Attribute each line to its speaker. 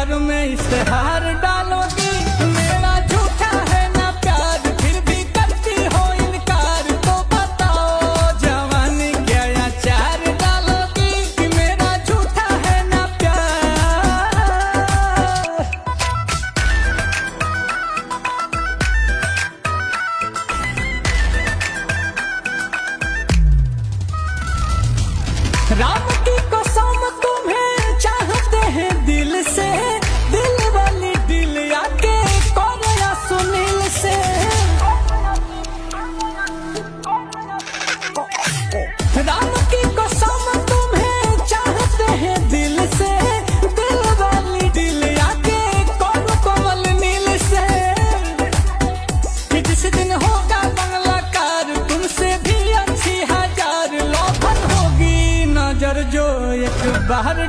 Speaker 1: Paper में इश्तेहार डालोगी, मेरा झूठा है ना प्यार, फिर भी करती हो इनकार, तो बताओ जवानी क्या अचार डालोगी कि मेरा झूठा है ना प्यार। राम की कसम तुम्हें चाहते हैं दिल से, दिल वाली दिल आके कौन सुनील से। राम की कसम तुम्हें चाहते हैं दिल से, दिल वाली दिल आके कौन कमल नील से। कि जिस दिन होगा बंगला कार, तुमसे भी अच्छी हजार लोभन होगी नजर जो एक बार